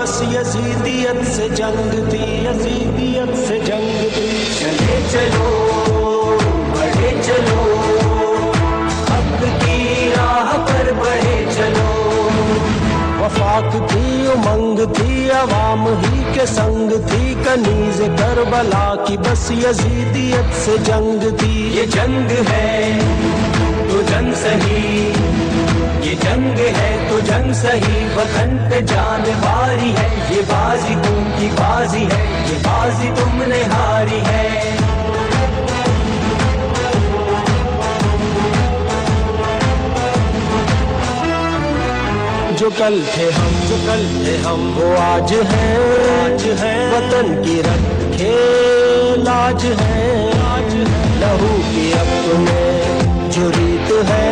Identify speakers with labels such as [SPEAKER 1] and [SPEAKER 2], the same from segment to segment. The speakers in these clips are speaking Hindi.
[SPEAKER 1] बस यजीदियत से जंग थी, यजीदियत से जंग थी। चले चलो बढ़े चलो, हक की राह पर बढ़े चलो। वफाक थी उमंग थी, अवाम ही के संग थी, कनीज करबला की बस यजीदियत से जंग थी। ये जंग है तो जंग सही, ये जंग है तो जंग सही, वतन पे जान बारी है, ये बाजी तुमकी बाजी है, ये बाजी तुमने हारी है। जो कल थे हम, जो कल थे हम, वो आज है, आज है। वतन की रखे लाज है, आज है। लहू की अब तुम्हें जो रीत है,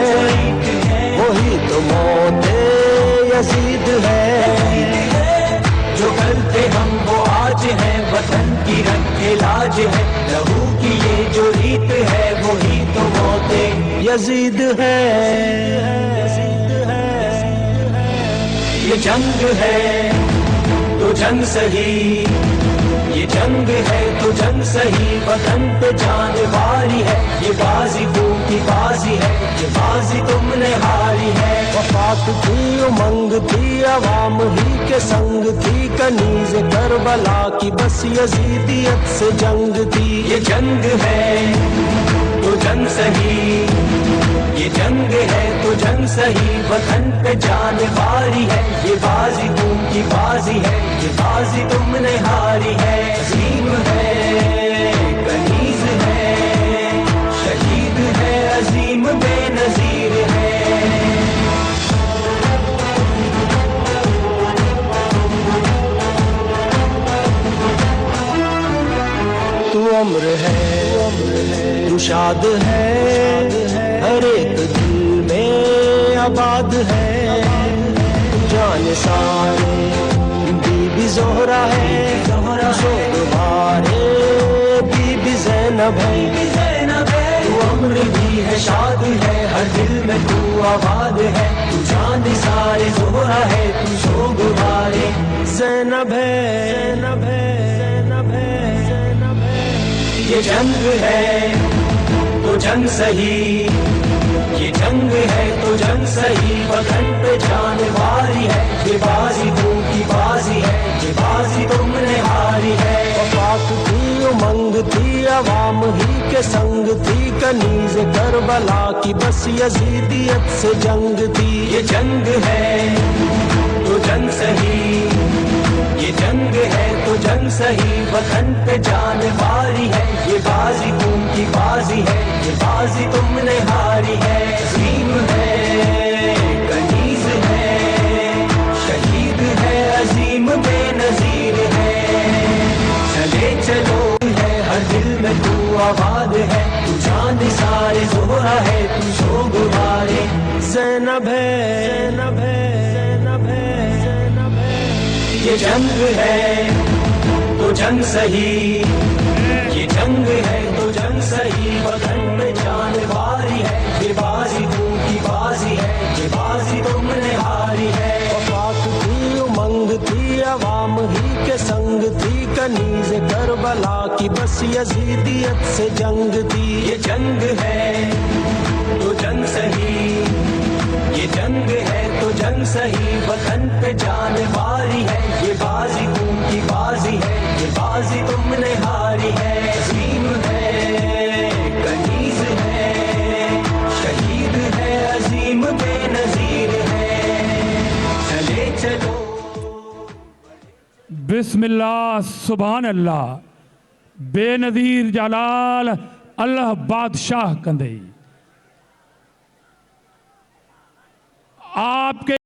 [SPEAKER 1] वही तो मौते यजीद है। जो कल थे हम वो आज है, वतन की रखे लाज है, लहू की ये जो रीत है, वही तो मौते यजीद है। ये जंग है तो जंग सही, ये जंग है तो जंग सही, वतन पे जान वारी है, ये बाजी की बाजी है, ये बाजी तुमने हारी है। वफाक थी उमंग थी, अवाम ही के संग थी, कनीज करबला की बस यजीदियत से जंग थी। ये जंग है तो जंग सही, ये जंग है तो जंग सही, वतन पे जान वारी है, ये बाजी तुमकी बाजी है, ये बाजी तुमने हारी है। अजीम है कनीज है, शहीद है अजीम बेनजीर है। तू अम्र है, तू शाद है, हर एक दिल में आबाद है। जान सारे बीबी ज़ोहरा है, शोभारे बीबी ज़ैनब है। तू अम्र भी है शाद है, हर दिल में तू आबाद है। तू जान सारे ज़ोहरा है, तू शोभारे ज़ैनब है, ज़ैनब है, ज़ैनब है, ज़ैनब है। ये जंग है तो जंग सही, ये जंग है तो जंग सही, वतन पे जान वारी है, ये बाजी तुमकी बाजी है, ये बाजी तुमने हारी है। वफाक थी उमंग थी, अवाम ही के संग थी, कनीज करबला की बस यजीदियत से जंग थी। ये जंग है तो जंग सही, ये जंग है तो जंग सही, वतन पे जान वारी है, ये बाजी तुमकी बाजी है, ये बाजी तुमने हारी है। अजीम है कनीज है, शहीद है अजीम बेनजीर है। चले चलो है हर दिल में तू आबाद है, तू जान सारे ज़ोहरा है, तू शोभारे ज़ैनब है, ज़ैनब है, ज़ैनब है, ज़ैनब है। ये जंग है तो जंग सही, ये जंग है तो जंग सही, वतन में जान वारी है, ये बाजी तुमकी बाजी है, ये बाजी तुमने हारी है। वफाक थी उमंग थी, अवाम ही के संग थी, कनीज करबला की बस यजीदियत से जंग थी। ये जंग है तो जंग सही, ये जंग है तो जंग सही, वतन पे जान वारी है, ये बाजी तुमकी बाजी है, ये बाजी तुमने हारी है। अजीम है कनीज है, शहीद है अजीम बेनजीर है। चले चलो।
[SPEAKER 2] बिस्मिल्लाह सुभान अल्लाह, बेनजीर जलाल अल्लाह बादशाह कंदई। आपके